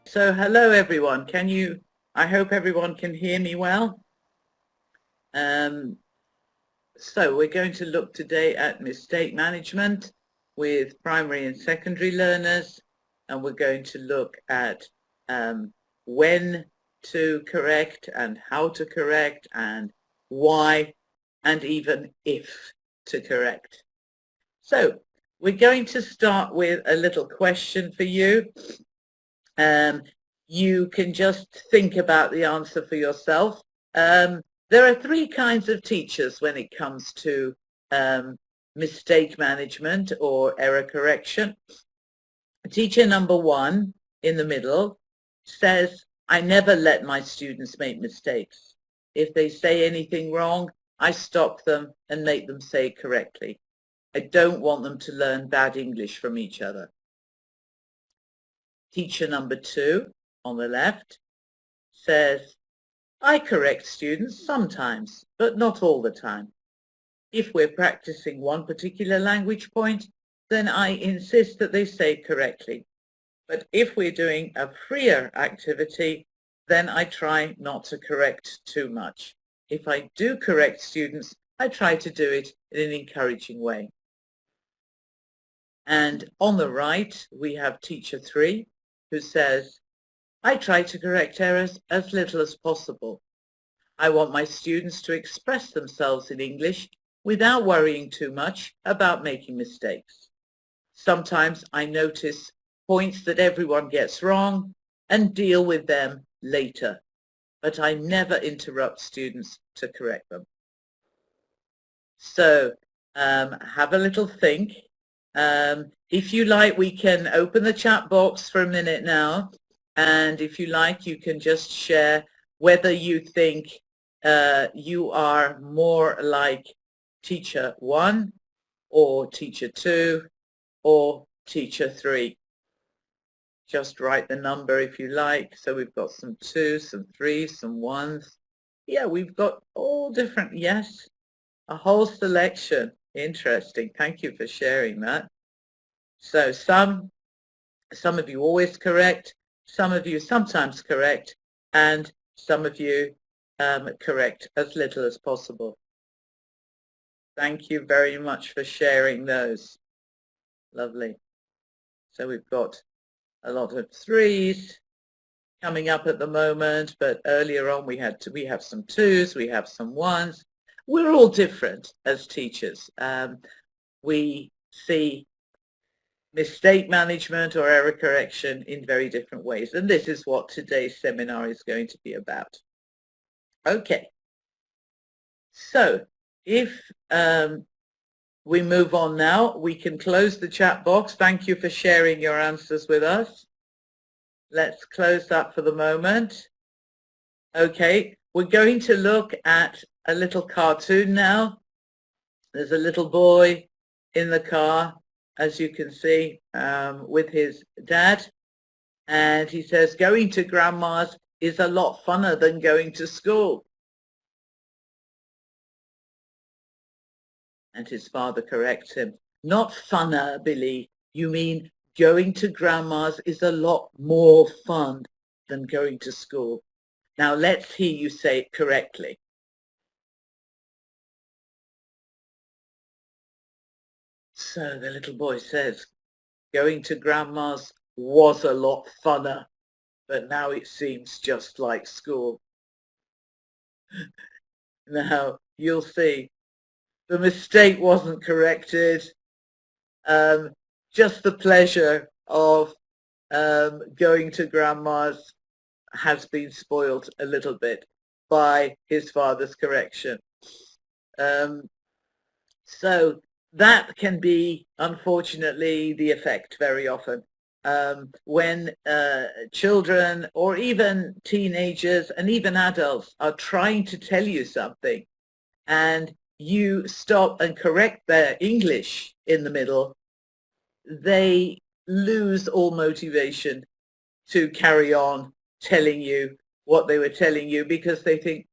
So hello everyone, I hope everyone can hear me well. So we're going to look today at mistake management with primary and secondary learners, and we're going to look at when to correct and how to correct and why and even if to correct. So we're going to start with a little question for you. You can just think about the answer for yourself. There are three kinds of teachers when it comes to mistake management or error correction. Teacher number one in the middle says, I never let my students make mistakes. If they say anything wrong, I stop them and make them say it correctly. I don't want them to learn bad English from each other. Teacher number two on the left says, I correct students sometimes, but not all the time. If we're practicing one particular language point, then I insist that they say it correctly. But if we're doing a freer activity, then I try not to correct too much. If I do correct students, I try to do it in an encouraging way. And on the right, we have teacher three, who says, I try to correct errors as little as possible. I want my students to express themselves in English without worrying too much about making mistakes. Sometimes I notice points that everyone gets wrong and deal with them later, but I never interrupt students to correct them. So have a little think. If you like, we can open the chat box for a minute now, and if you like, you can just share whether you think you are more like teacher one or teacher two or teacher three. Just write the number if you like. So we've got some twos, some threes, some ones. Yeah, we've got all different, yes, a whole selection. Interesting. Thank you for sharing that. So some of you always correct, some of you sometimes correct, and some of you correct as little as possible. Thank you very much for sharing those. Lovely. So we've got a lot of threes coming up at the moment, but earlier on we have some twos, we have some ones. We're all different as teachers. We see mistake management or error correction in very different ways, and this is what today's seminar is going to be about. Okay, so if we move on now, we can close the chat box. Thank you for sharing your answers with us. Let's close that for the moment. Okay, we're going to look at a little cartoon now. There's a little boy in the car, as you can see, with his dad, and he says, going to grandma's is a lot funner than going to school. And his father corrects him, not funner, Billy, you mean going to grandma's is a lot more fun than going to school. Now let's hear you say it correctly. So the little boy says, going to grandma's was a lot funner, but now it seems just like school. Now, you'll see, the mistake wasn't corrected. Just the pleasure of going to grandma's has been spoiled a little bit by his father's correction. So that can be, unfortunately, the effect very often when children or even teenagers and even adults are trying to tell you something and you stop and correct their English in the middle, they lose all motivation to carry on telling you what they were telling you, because they think,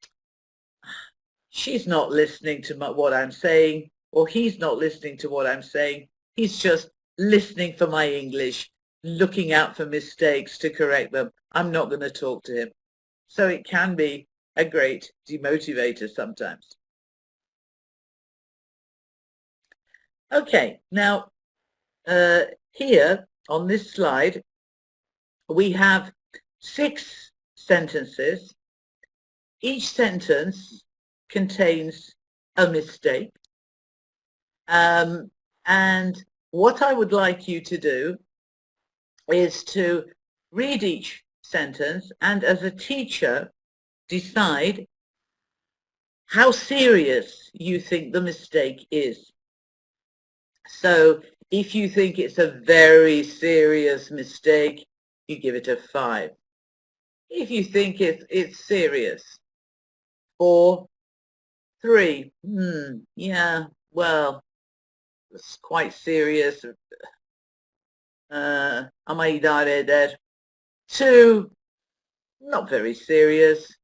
she's not listening to what I'm saying, or he's not listening to what I'm saying. He's just listening for my English. looking out for mistakes to correct them, I'm not going to talk to him. So it can be a great demotivator sometimes. Okay, now here on this slide, we have 6 sentences. Each sentence contains a mistake. And what I would like you to do is to read each sentence and, as a teacher, decide how serious you think the mistake is. So if you think it's a very serious mistake, you give it a 5. If you think it's serious, 4, 3, yeah, well, it's quite serious. Ama idare eder. 2, not very serious.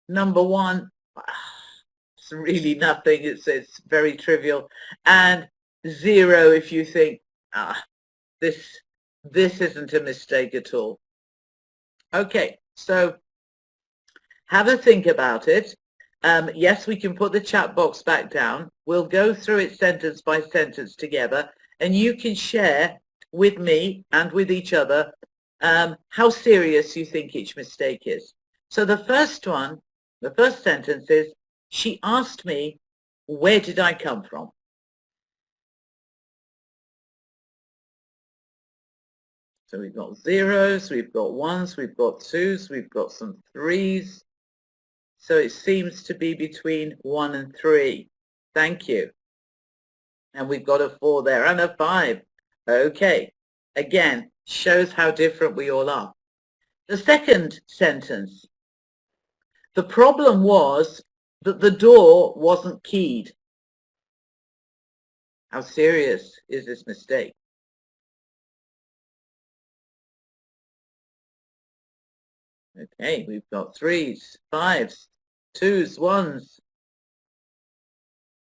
Number 1, it's really nothing. It's very trivial. And 0 if you think, this isn't a mistake at all. Okay, so have a think about it. Yes, we can put the chat box back down. We'll go through it sentence by sentence together, and you can share with me and with each other how serious you think each mistake is. So the first one, the first sentence is, she asked me, where did I come from? So we've got 0s, we've got 1s, we've got 2s, we've got some 3s. So it seems to be between 1 and 3. Thank you. And we've got a 4 there and a 5. Okay. Again, shows how different we all are. The second sentence. The problem was that the door wasn't keyed. How serious is this mistake? Okay, we've got 3s, 5s, 2s, 1s,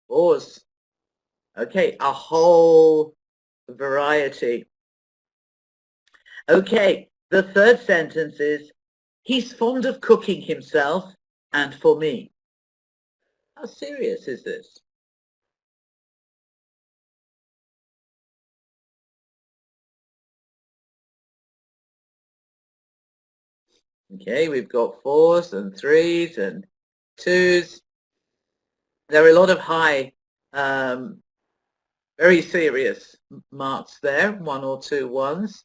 4s. Okay, a whole variety. Okay, the third sentence is, he's fond of cooking himself and for me. How serious is this? Okay, we've got 4s and 3s and 2s. There are a lot of high, very serious marks there, 1 or 2 1s.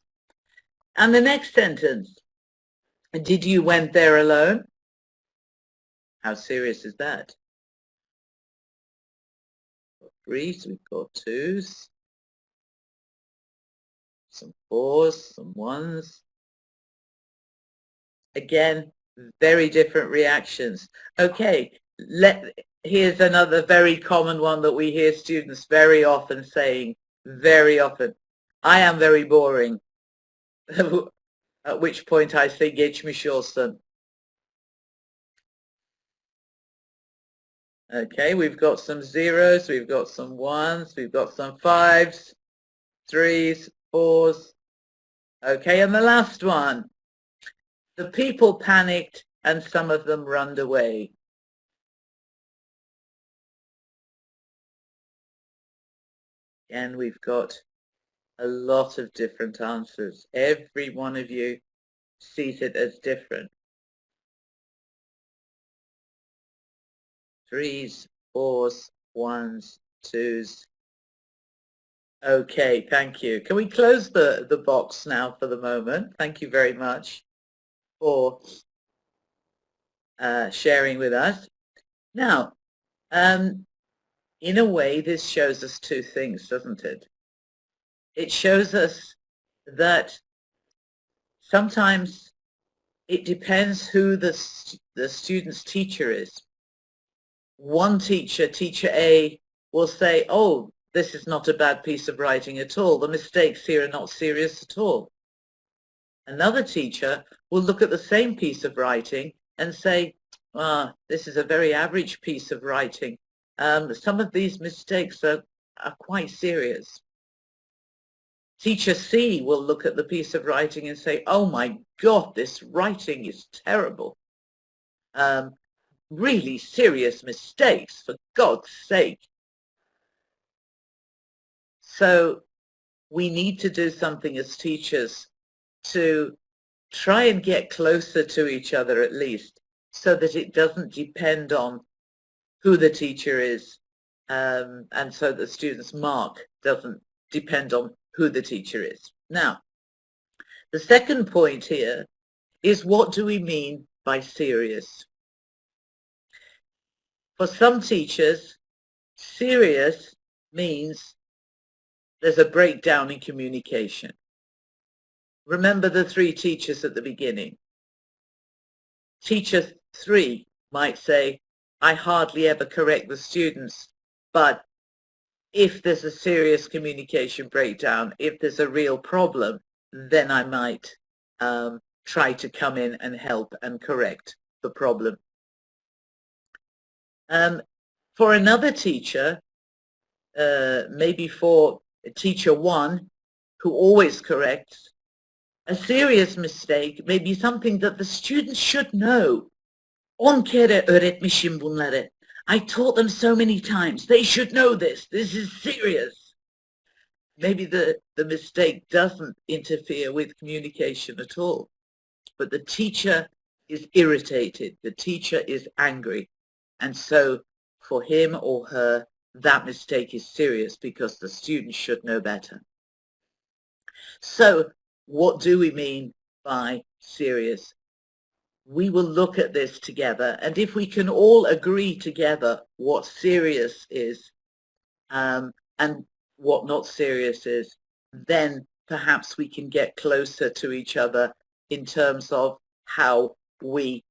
And the next sentence, did you went there alone? How serious is that? 3s, we've got 2s, some 4s, some 1s. Again, very different reactions. Okay, here's another very common one that we hear students very often saying, very often. I am very boring. At which point I say, geçmiş olsun. Okay, we've got some 0s, we've got some 1s, we've got some 5s, 3s, 4s. Okay, and the last one. The people panicked and some of them runned away. And we've got a lot of different answers. Every one of you sees it as different. 3s, 4s, 1s, 2s. Okay, thank you. Can we close the box now for the moment? Thank you very much for sharing with us. Now, in a way, this shows us 2 things, doesn't it? It shows us that sometimes it depends who the student's teacher is. One teacher, teacher A, will say, oh, this is not a bad piece of writing at all. The mistakes here are not serious at all. Another teacher will look at the same piece of writing and say, this is a very average piece of writing. Some of these mistakes are quite serious. Teacher C will look at the piece of writing and say, oh my God, this writing is terrible. Really serious mistakes, for God's sake. So we need to do something as teachers to try and get closer to each other at least, so that it doesn't depend on who the teacher is, and so the student's mark doesn't depend on who the teacher is. Now, the second point here is, what do we mean by serious? For some teachers, serious means there's a breakdown in communication. Remember the three teachers at the beginning. Teacher 3 might say, I hardly ever correct the students, but if there's a serious communication breakdown, if there's a real problem, then I might try to come in and help and correct the problem. For another teacher, maybe for teacher 1, who always corrects, a serious mistake may be something that the students should know. 10 kere öğretmişim bunları. I taught them so many times. They should know this. This is serious. Maybe the mistake doesn't interfere with communication at all, but the teacher is irritated. The teacher is angry. And so for him or her, that mistake is serious because the student should know better. So what do we mean by serious? We will look at this together, and if we can all agree together what serious is and what not serious is, then perhaps we can get closer to each other in terms of how we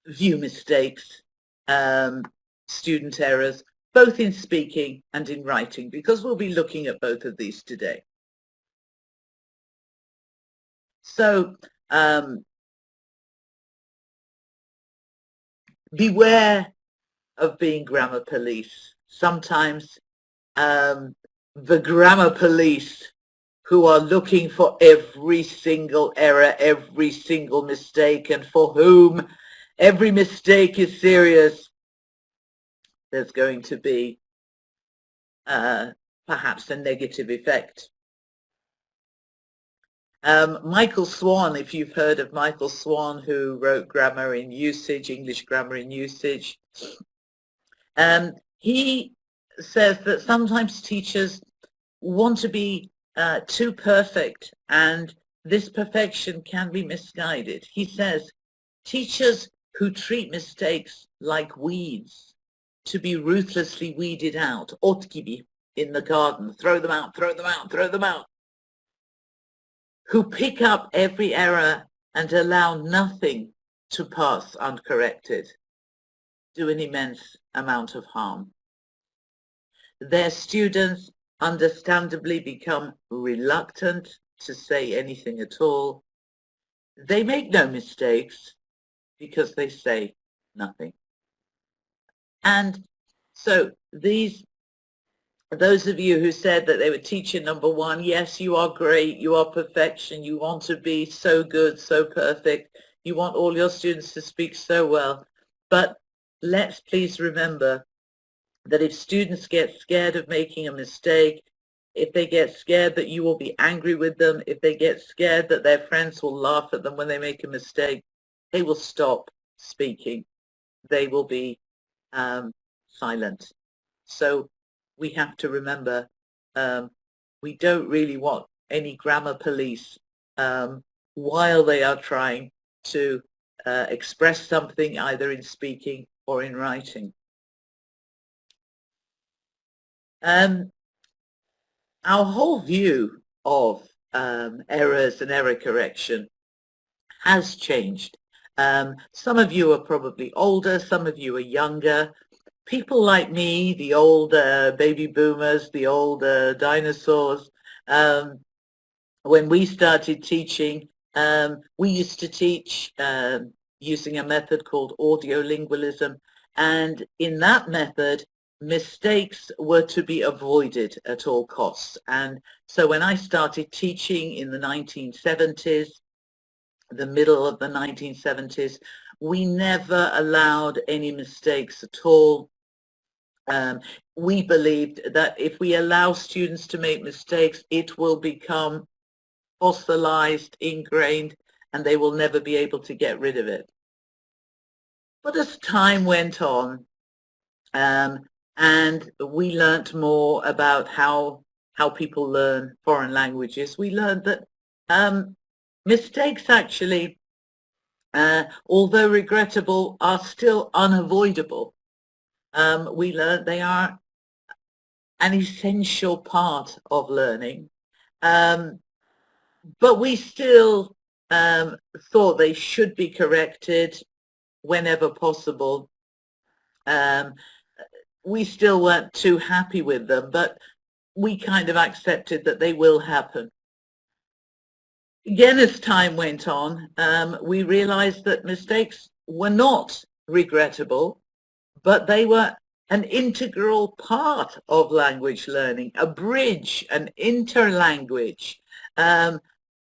view mistakes, student errors, both in speaking and in writing, because we'll be looking at both of these today. So beware of being grammar police. Sometimes the grammar police who are looking for every single error, every single mistake, and for whom every mistake is serious, there's going to be perhaps a negative effect. Michael Swan, if you've heard of Michael Swan, who wrote Grammar in Usage, English Grammar in Usage, he says that sometimes teachers want to be too perfect, and this perfection can be misguided. He says, teachers who treat mistakes like weeds, to be ruthlessly weeded out, ot gibi in the garden, throw them out, throw them out, throw them out, who pick up every error and allow nothing to pass uncorrected, do an immense amount of harm. Their students understandably become reluctant to say anything at all. They make no mistakes because they say nothing. And so those of you who said that they were teacher number 1, yes, you are great, you are perfection, you want to be so good, so perfect, you want all your students to speak so well, but let's please remember that if students get scared of making a mistake, if they get scared that you will be angry with them, if they get scared that their friends will laugh at them when they make a mistake, they will stop speaking. They will be silent. So we have to remember, we don't really want any grammar police while they are trying to express something either in speaking or in writing. Our whole view of errors and error correction has changed. Some of you are probably older, some of you are younger. People like me, the old baby boomers, the old dinosaurs, when we started teaching, we used to teach using a method called audiolingualism, and in that method mistakes were to be avoided at all costs. And so when I started teaching in the 1970s, the middle of the 1970s, we never allowed any mistakes at all. We believed that if we allow students to make mistakes, it will become fossilized, ingrained, and they will never be able to get rid of it. But as time went on, and we learnt more about how people learn foreign languages, we learned that mistakes actually, although regrettable, are still unavoidable. We learned they are an essential part of learning, but we still thought they should be corrected whenever possible. We still weren't too happy with them, but we kind of accepted that they will happen. Again, as time went on, we realized that mistakes were not regrettable, but they were an integral part of language learning, a bridge, an interlanguage,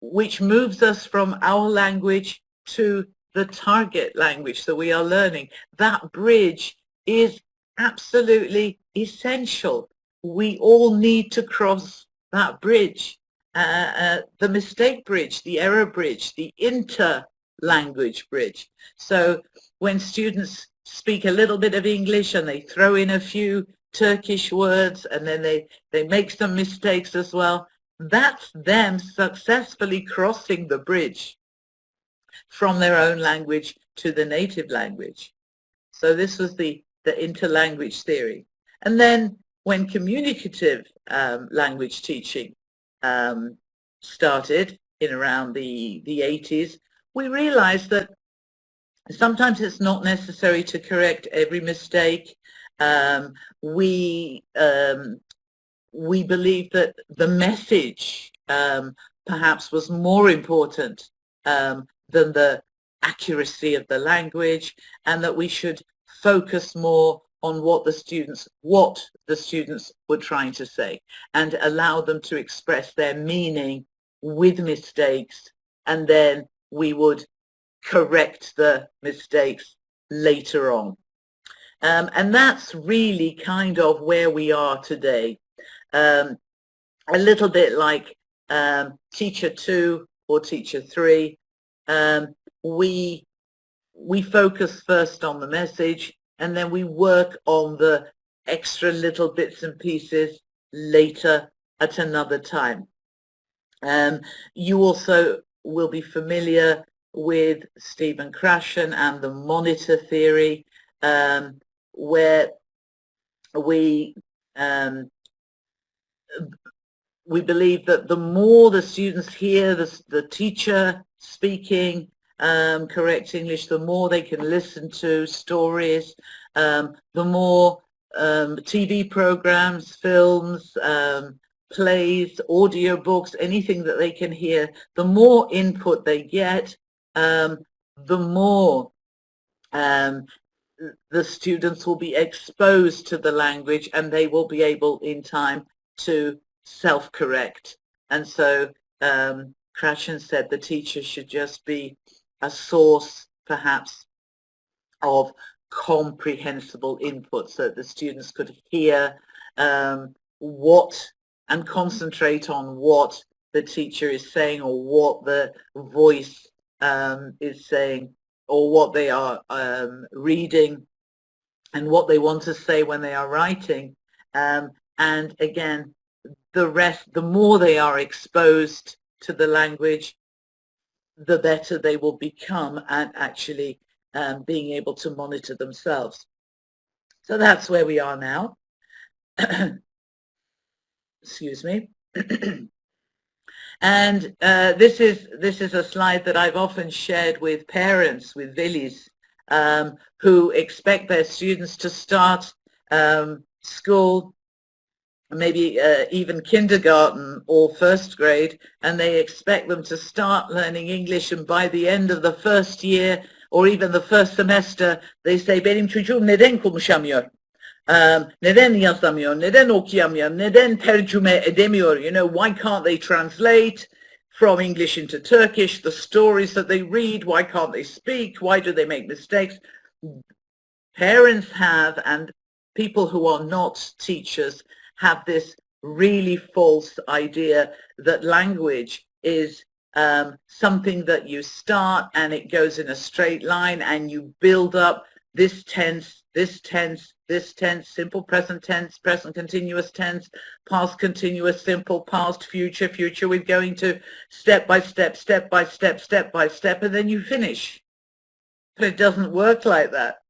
which moves us from our language to the target language that we are learning. That bridge is absolutely essential. We all need to cross that bridge, the mistake bridge, the error bridge, the inter-language bridge. So when students speak a little bit of English and they throw in a few Turkish words and then they make some mistakes as well, that's them successfully crossing the bridge from their own language to the native language. So this was the interlanguage theory. And then when communicative language teaching started in around the 80s, we realized that sometimes it's not necessary to correct every mistake. We believe that the message perhaps was more important than the accuracy of the language, and that we should focus more on what the students were trying to say and allow them to express their meaning with mistakes, and then we would correct the mistakes later on. And that's really kind of where we are today. A little bit like teacher 2 or teacher 3. We focus first on the message, and then we work on the extra little bits and pieces later at another time. You also will be familiar with Stephen Krashen and the monitor theory, where we believe that the more the students hear the teacher speaking correct English, the more they can listen to stories, the more TV programs, films, plays, audiobooks, anything that they can hear, the more input they get, the more the students will be exposed to the language, and they will be able in time to self-correct. And so Krashen said the teacher should just be a source, perhaps, of comprehensible input, so that the students could hear what and concentrate on what the teacher is saying, or what the voice is saying, or what they are reading, and what they want to say when they are writing. And again, the more they are exposed to the language, the better they will become at actually being able to monitor themselves. So that's where we are now. Excuse me. And this is a slide that I've often shared with parents, with Villies, who expect their students to start school, maybe even kindergarten or first grade, and they expect them to start learning English, and by the end of the first year or even the first semester they say, benim çocuğum neden konuşamıyor? Neden yazamıyor, neden okuyamıyor, neden tercüme edemiyor, you know, why can't they translate from English into Turkish, the stories that they read, why can't they speak, why do they make mistakes? Parents have, and people who are not teachers have this really false idea that language is something that you start and it goes in a straight line and you build up this tense, this tense, this tense, simple present tense, present continuous tense, past continuous simple, past future, future. We're going to step by step, step by step, step by step, and then you finish. But it doesn't work like that,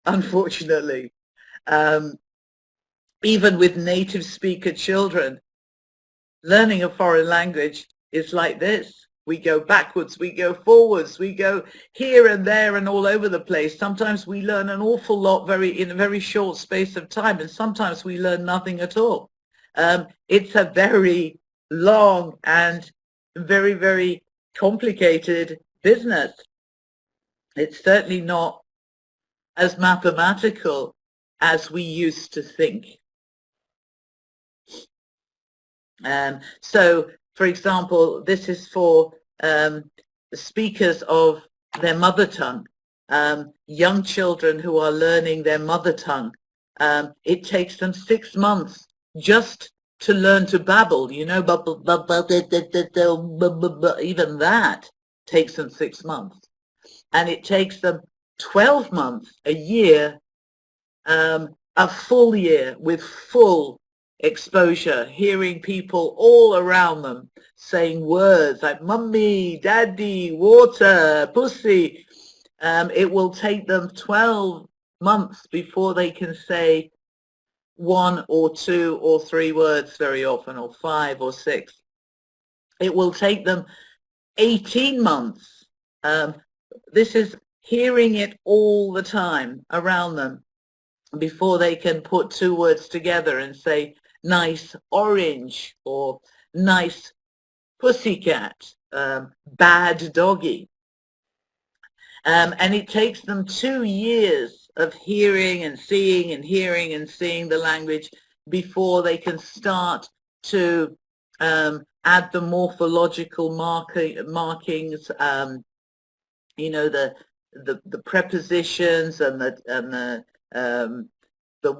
unfortunately. Even with native speaker children, learning a foreign language is like this. We go backwards, we go forwards, we go here and there and all over the place. Sometimes we learn an awful lot in a very short space of time, and sometimes we learn nothing at all. It's a very long and very, very complicated business. It's certainly not as mathematical as we used to think. So, for example, this is for speakers of their mother tongue, young children who are learning their mother tongue. It takes them 6 months just to learn to babble, you know, even that takes them 6 months. And it takes them 12 months, a year, a full year with full exposure, hearing people all around them saying words like mummy, daddy, water, pussy. It will take them 12 months before they can say 1 or 2 or 3 words very often, or 5 or 6. It will take them 18 months. This is hearing it all the time around them before they can put 2 words together and say nice orange or nice pussycat, bad doggy. And it takes them 2 years of hearing and seeing and hearing and seeing the language before they can start to add the morphological markings, you know, the prepositions and the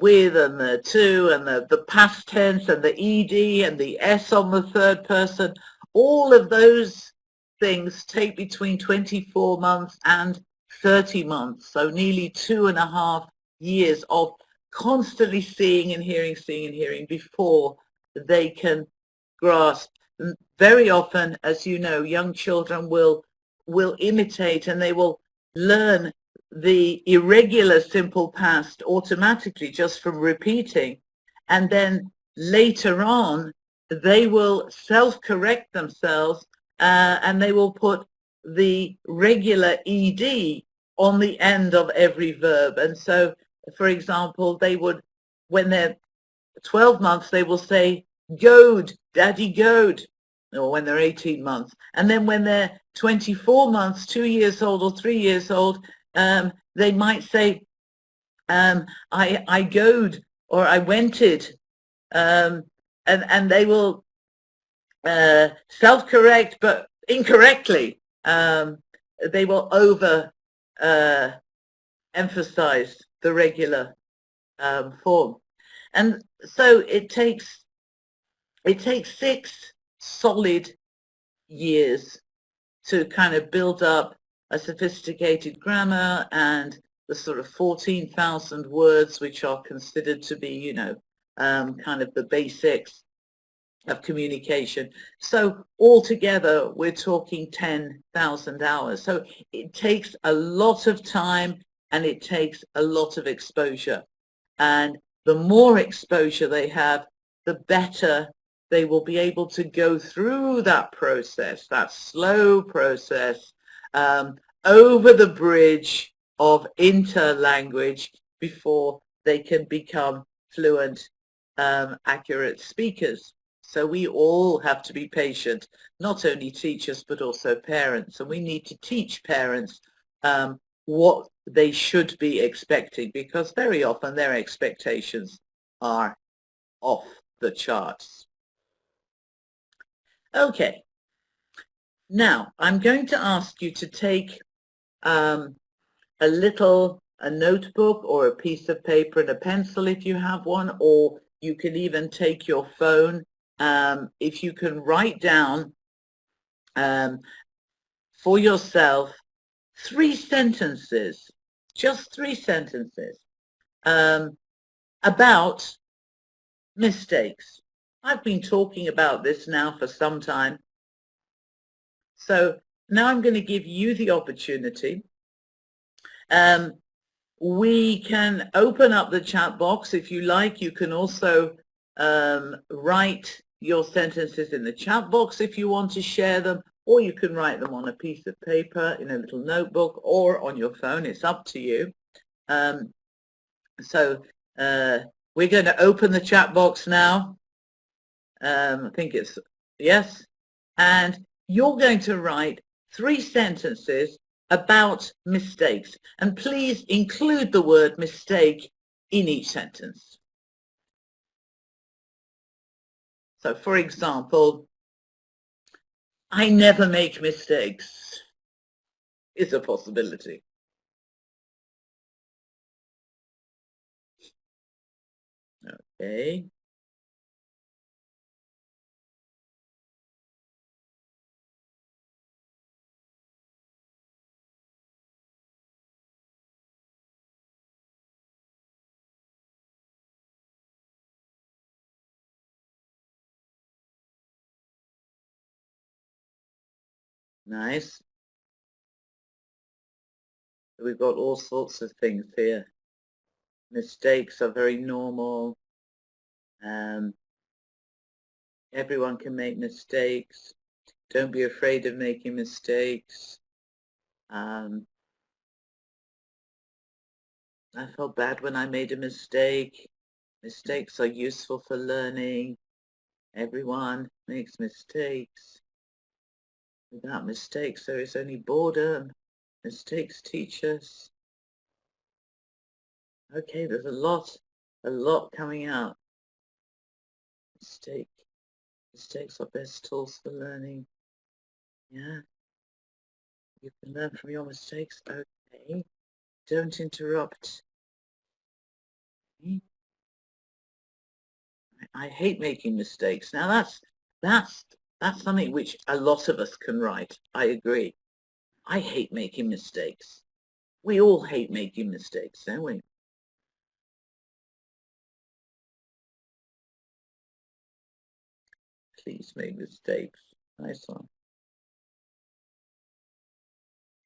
with and the to and the past tense and the ed and the s on the third person. All of those things take between 24 months and 30 months, so nearly 2.5 years of constantly seeing and hearing before they can grasp. Very often, as you know, young children will imitate, and they will learn the irregular simple past automatically just from repeating, and then later on they will self-correct themselves and they will put the regular ed on the end of every verb. And so, for example, they would, when they're 12 months, they will say goad, daddy goad, or when they're 18 months. And then when they're 24 months, 2 years old or 3 years old, they might say, I goed or I wented, and they will self-correct, but incorrectly. They will over emphasize the regular form. And so it takes 6 solid years to kind of build up a sophisticated grammar and the sort of 14,000 words which are considered to be, you know, kind of the basics of communication. So altogether, we're talking 10,000 hours. So it takes a lot of time and it takes a lot of exposure. And the more exposure they have, the better they will be able to go through that process, that slow process, over the bridge of interlanguage before they can become fluent, accurate speakers. So we all have to be patient, not only teachers, but also parents. And we need to teach parents what they should be expecting, because very often their expectations are off the charts. Okay, now I'm going to ask you to take a notebook or a piece of paper and a pencil if you have one, or you can even take your phone. If you can write down for yourself 3 sentences, just 3 sentences about mistakes. I've been talking about this now for some time. So now I'm going to give you the opportunity. We can open up the chat box if you like. You can also write your sentences in the chat box if you want to share them, or you can write them on a piece of paper in a little notebook or on your phone. It's up to you. We're going to open the chat box now. I think it's yes. And you're going to write 3 sentences about mistakes. And please include the word mistake in each sentence. So, for example, I never make mistakes is a possibility. Okay. Nice. We've got all sorts of things here. Mistakes are very normal. Everyone can make mistakes. Don't be afraid of making mistakes. I felt bad when I made a mistake. Mistakes are useful for learning. Everyone makes mistakes. Without mistakes, there is only boredom. Mistakes teach us. Okay, there's a lot coming out. Mistakes are best tools for learning. Yeah. You can learn from your mistakes. Okay. Don't interrupt. I hate making mistakes. Now that's something which a lot of us can write. I agree. I hate making mistakes. We all hate making mistakes, don't we? Please make mistakes. Nice one.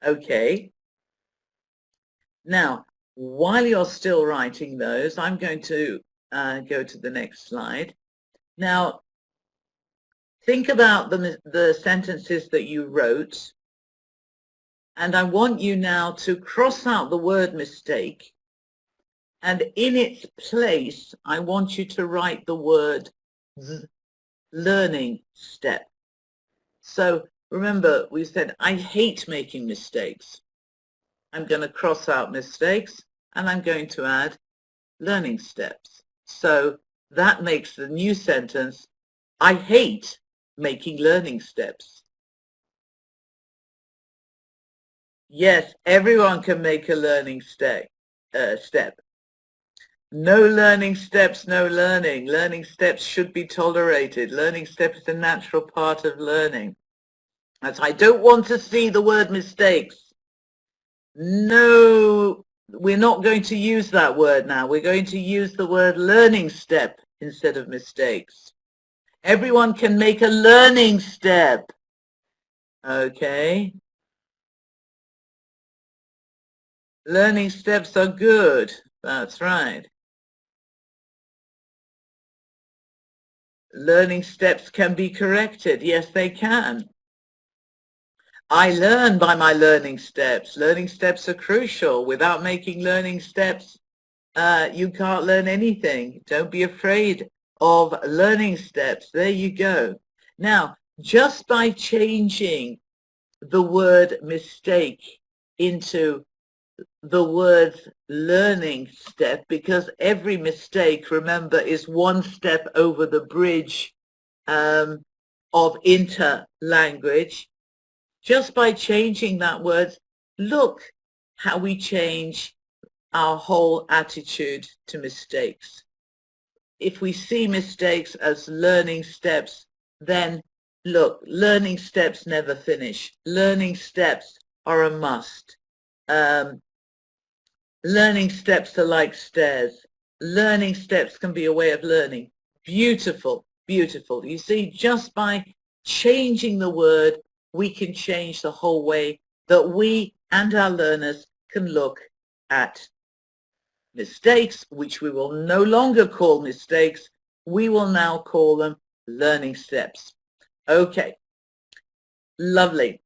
Okay. Now, while you're still writing those, I'm going to go to the next slide. Now, think about the sentences that you wrote, and I want you now to cross out the word mistake, and in its place, I want you to write the word learning step. So remember, we said, I hate making mistakes. I'm going to cross out mistakes, and I'm going to add learning steps. So that makes the new sentence, I hate making learning steps. Yes, everyone can make a learning step. No learning steps, no learning. Learning steps should be tolerated. Learning steps is a natural part of learning. As I don't want to see the word mistakes. No, we're not going to use that word now. We're going to use the word learning step instead of mistakes. Everyone can make a learning step. Okay. Learning steps are good. That's right. Learning steps can be corrected. Yes, they can. I learn by my learning steps. Learning steps are crucial. Without making learning steps, you can't learn anything. Don't be afraid of learning steps. There you go. Now, just by changing the word mistake into the words learning step, because every mistake, remember, is one step over the bridge of inter-language. Just by changing that word, look how we change our whole attitude to mistakes. If we see mistakes as learning steps, then look, learning steps never finish. Learning steps are a must. Learning steps are like stairs. Learning steps can be a way of learning. Beautiful, beautiful. You see, just by changing the word, we can change the whole way that we and our learners can look at mistakes, which we will no longer call mistakes. We will now call them learning steps. Okay, lovely.